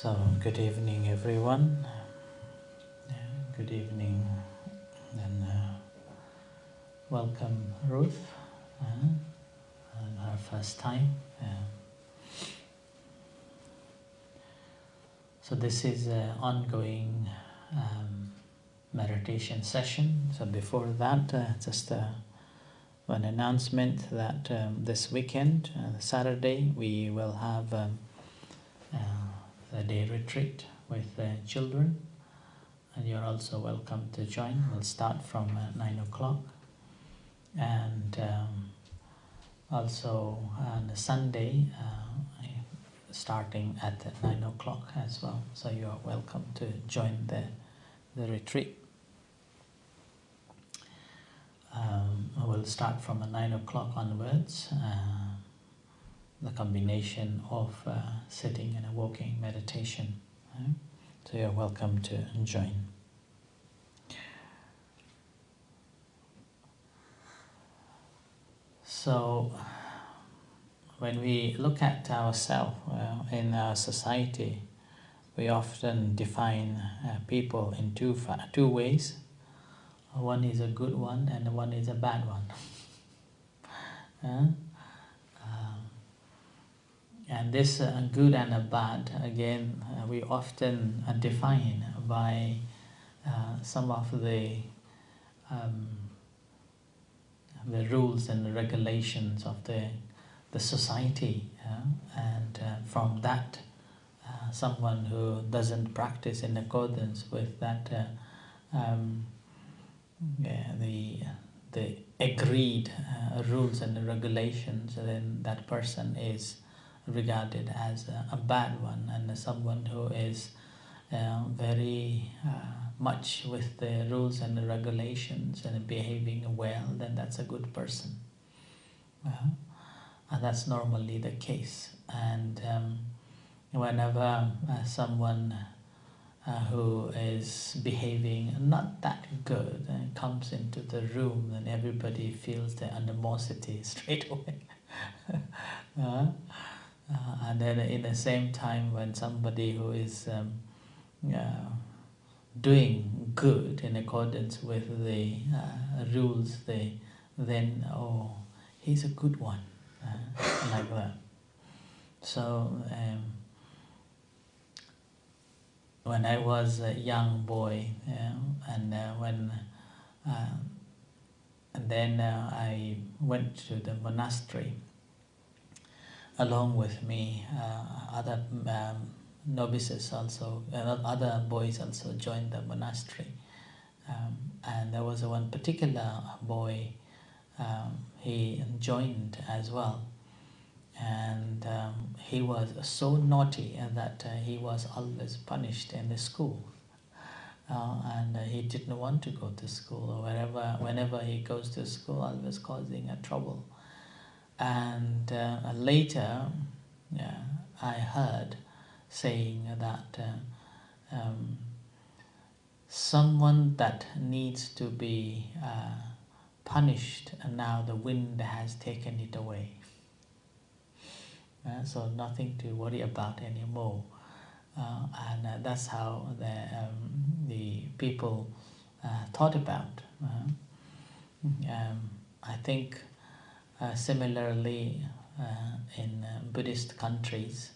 So, good evening, everyone. Good evening, and welcome, Ruth, on our first time. So, this is an ongoing meditation session. So, before that, just an announcement that this weekend, Saturday, we will have a day retreat with children. And you're also welcome to join. We'll start from 9 o'clock. And also on Sunday, starting at 9 o'clock as well. So you're welcome to join the retreat. We'll start from 9 o'clock onwards. The combination of sitting and a walking meditation. So you're welcome to join. So when we look at ourselves in our society, we often define people in two ways. One is a good one and one is a bad one. And this good and a bad, again, we often define by some of the rules and regulations of the society, and from that, someone who doesn't practice in accordance with that, the agreed rules and regulations, then that person is regarded as a bad one, and someone who is very much with the rules and the regulations and behaving well, then that's a good person. And that's normally the case. And whenever someone who is behaving not that good comes into the room, then everybody feels the animosity straight away. And then in the same time, when somebody who is doing good in accordance with the rules, then, oh, he's a good one, like that. So when I was a young boy, and then I went to the monastery. Along with me, other novices also, other boys also joined the monastery. And there was one particular boy, he joined as well. And he was so naughty that he was always punished in the school. And he didn't want to go to school, or whenever he goes to school, always causing a trouble. And later, I heard saying that someone that needs to be punished, and now the wind has taken it away. So nothing to worry about anymore. And that's how the people thought about. I think similarly in Buddhist countries,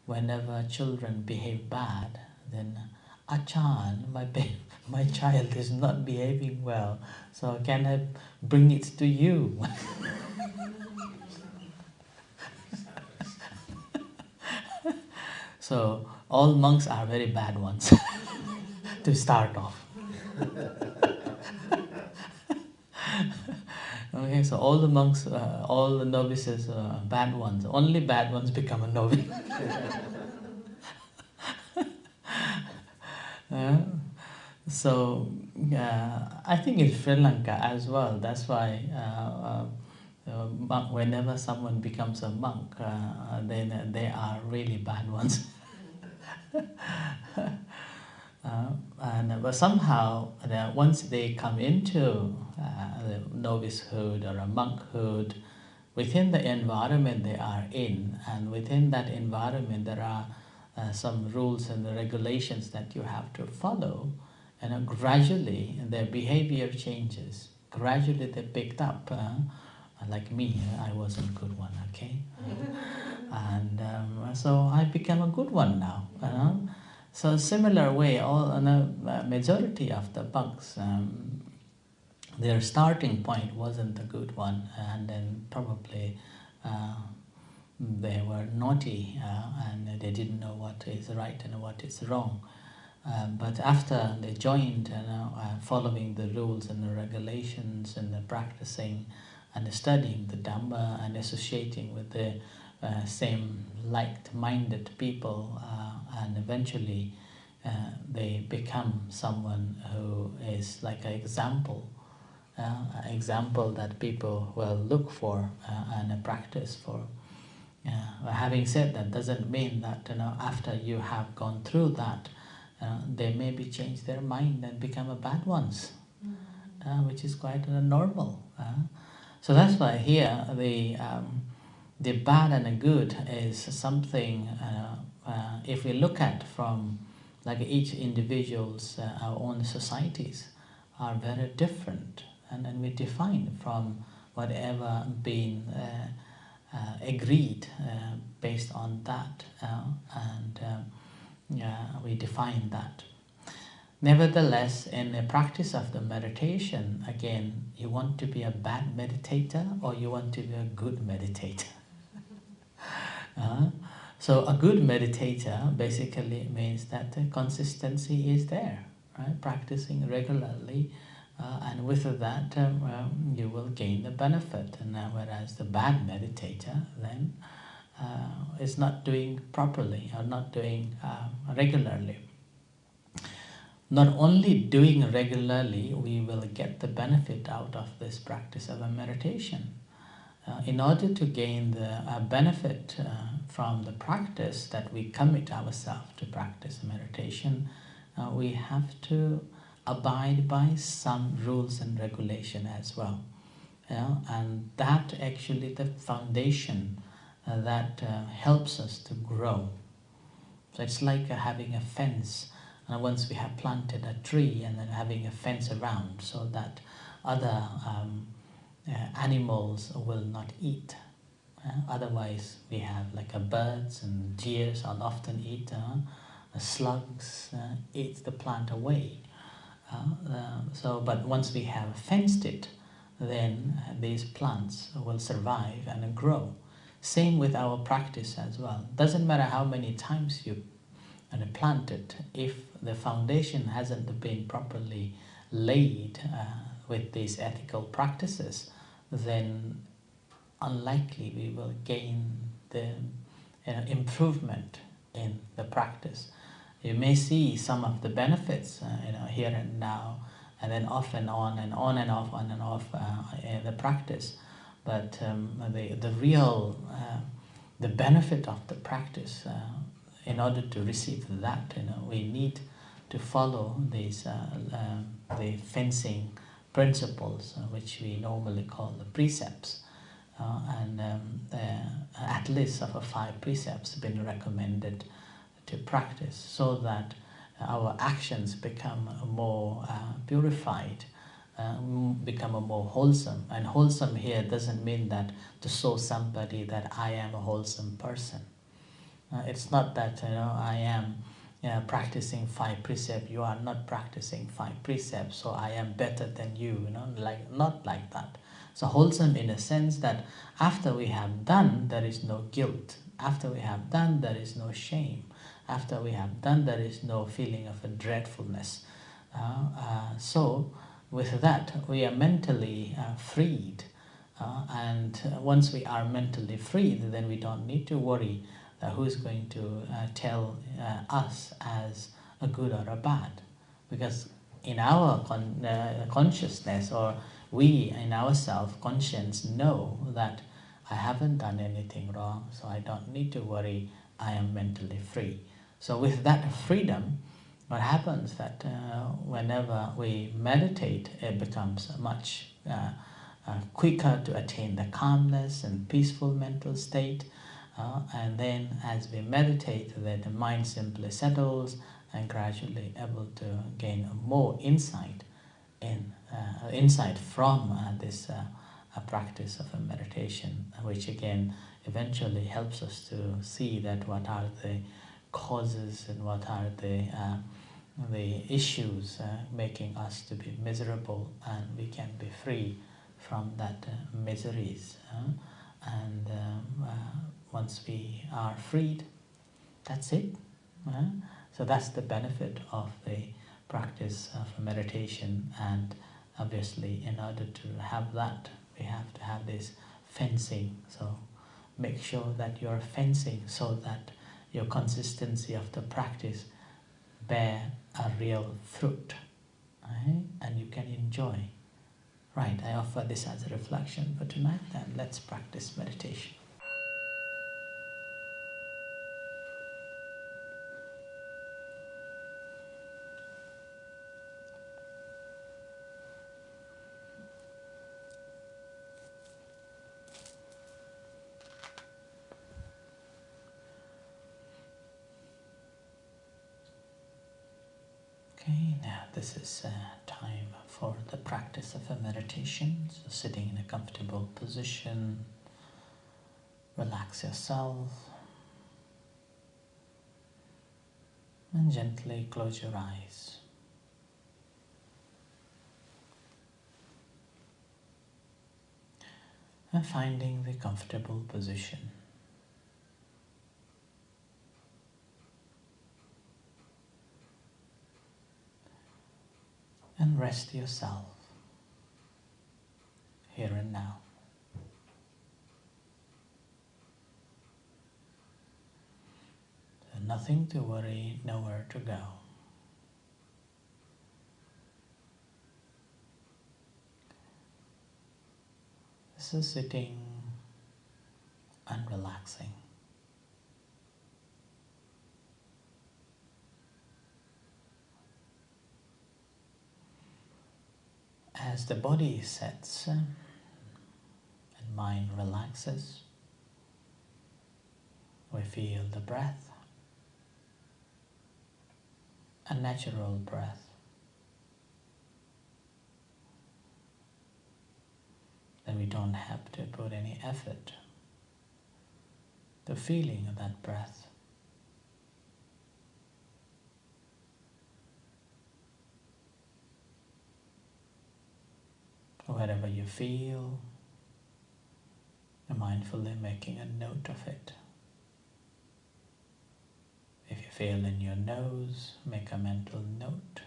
whenever children behave bad, then Achan, my child is not behaving well, so can I bring it to you? So all monks are very bad ones to start off. Okay, so all the monks, all the novices are bad ones. Only bad ones become a novice. So I think in Sri Lanka as well, that's why whenever someone becomes a monk, then they are really bad ones. But somehow, once they come into the novicehood or a monkhood, within the environment they are in, and within that environment there are some rules and the regulations that you have to follow, and gradually their behavior changes. Gradually they picked up. Like me, I wasn't a good one, okay? And so I became a good one now. So similar way, majority of the bugs, their starting point wasn't a good one, and then probably they were naughty and they didn't know what is right and what is wrong. But after they joined, following the rules and the regulations and the practicing and studying the Dhamma and associating with the same like-minded people, and eventually they become someone who is like an example that people will look for and practice for. Having said that, doesn't mean that after you have gone through that, they maybe change their mind and become a bad ones, which is quite normal. So that's why here the bad and the good is something. If we look at from like each individual's, our own societies are very different, and then we define from whatever been agreed based on that, and we define that. Nevertheless, in the practice of the meditation, again, you want to be a bad meditator or you want to be a good meditator. So a good meditator basically means that the consistency is there, right? Practicing regularly, and with that you will gain the benefit. And whereas the bad meditator then is not doing properly or not doing regularly. Not only doing regularly, we will get the benefit out of this practice of a meditation. In order to gain the benefit from the practice that we commit ourselves to practice meditation, we have to abide by some rules and regulation as well. And that actually the foundation that helps us to grow. So it's like having a fence. Once we have planted a tree and then having a fence around so that other animals will not eat. Otherwise we have like birds and deers and often eat, slugs eat the plant away. But once we have fenced it, then these plants will survive and grow. Same with our practice as well. Doesn't matter how many times you plant it, if the foundation hasn't been properly laid with these ethical practices, then unlikely we will gain the improvement in the practice. You may see some of the benefits here and now, and then off and on and on and off, on and off in the practice. But the real the benefit of the practice, in order to receive that, we need to follow these the fencing principles, which we normally call the precepts, and at least of 5 precepts been recommended to practice, so that our actions become more purified, become more wholesome. And wholesome here doesn't mean that to show somebody that I am a wholesome person. It's not that I am practicing 5 precepts, you are not practicing 5 precepts, so I am better than you, not like that. So wholesome in a sense that after we have done, there is no guilt. After we have done, there is no shame. After we have done, there is no feeling of a dreadfulness. So with that, we are mentally freed. And once we are mentally freed, then we don't need to worry who's going to tell us as a good or a bad. Because in our consciousness, or we in our self-conscience know that I haven't done anything wrong, so I don't need to worry, I am mentally free. So with that freedom, what happens that whenever we meditate, it becomes much quicker to attain the calmness and peaceful mental state. And then as we meditate, then the mind simply settles and gradually able to gain more insight insight from this practice of a meditation, which again eventually helps us to see that what are the causes and what are the issues making us to be miserable, and we can be free from that miseries. And once we are freed, that's it. So that's the benefit of the practice of meditation. And obviously, in order to have that, we have to have this fencing. So make sure that you're fencing so that your consistency of the practice bear a real fruit, right? And you can enjoy. Right, I offer this as a reflection for tonight, and let's practice meditation. Okay, now this is time for the practice of a meditation. So sitting in a comfortable position, relax yourself and gently close your eyes. And finding the comfortable position. And rest yourself here and now. So nothing to worry, nowhere to go. This is sitting and relaxing. As the body sets and mind relaxes, we feel the breath, a natural breath. Then we don't have to put any effort. The feeling of that breath. Wherever you feel, you're mindfully making a note of it. If you feel in your nose, make a mental note,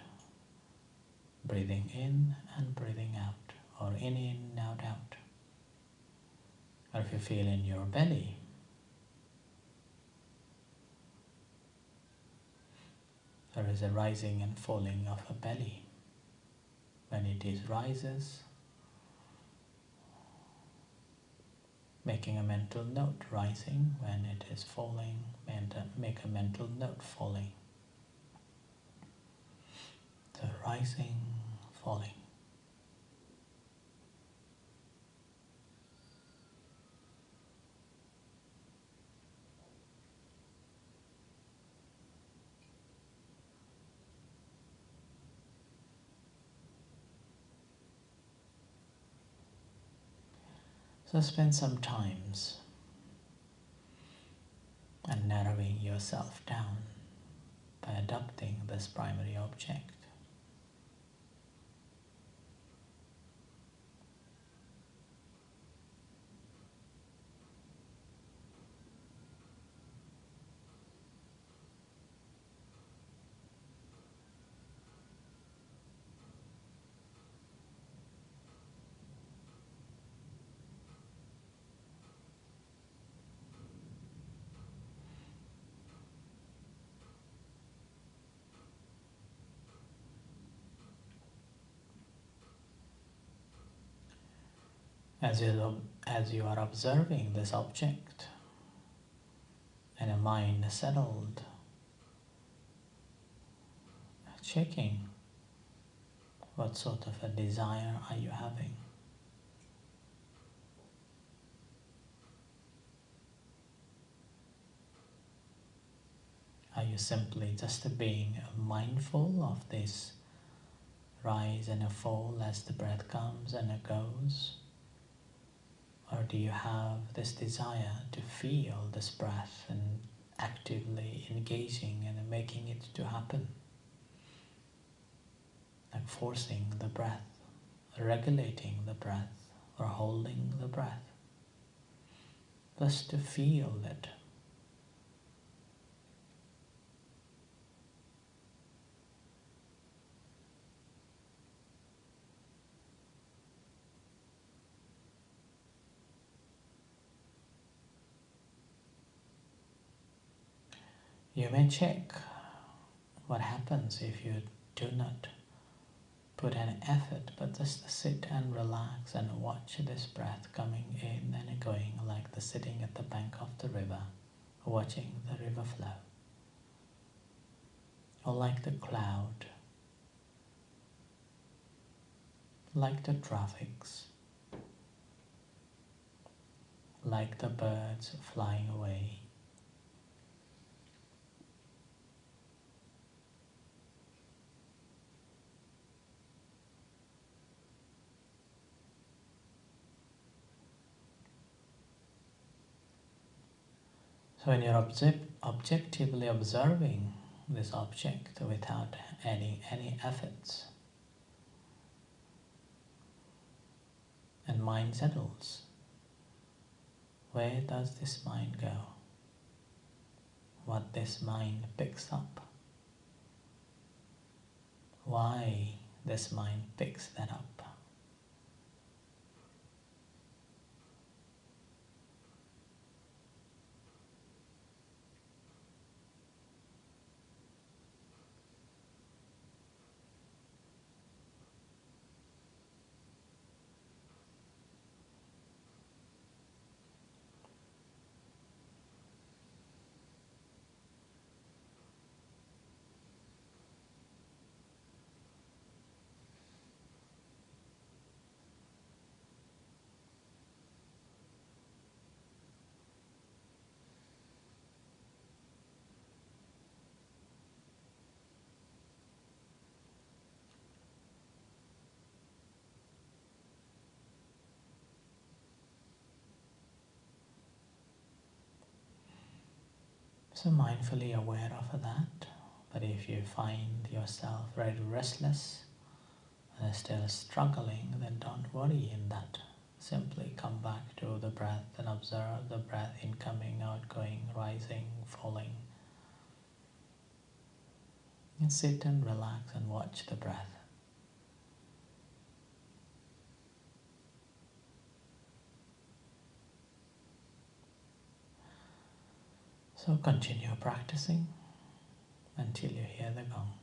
breathing in and breathing out, or in, out, out. Or if you feel in your belly, there is a rising and falling of a belly. When it is rises, making a mental note rising. When it is falling, make a mental note falling. So rising, falling. So spend some times and narrowing yourself down by adopting this primary object. As you are observing this object and a mind settled, checking what sort of a desire are you having. you simply just being mindful of this rise and a fall as the breath comes and it goes? Or do you have this desire to feel this breath and actively engaging and making it to happen? Like forcing the breath, regulating the breath, or holding the breath. Just to feel it. You may check what happens if you do not put any effort, but just sit and relax and watch this breath coming in and going, like the sitting at the bank of the river, watching the river flow. Or like the cloud, like the traffics, like the birds flying away. So when you're objectively observing this object without adding any efforts, and mind settles, where does this mind go? What this mind picks up? Why this mind picks that up? So mindfully aware of that, but if you find yourself very restless and still struggling, then don't worry in that. Simply come back to the breath and observe the breath incoming, outgoing, rising, falling. And sit and relax and watch the breath. So continue practicing until you hear the gong.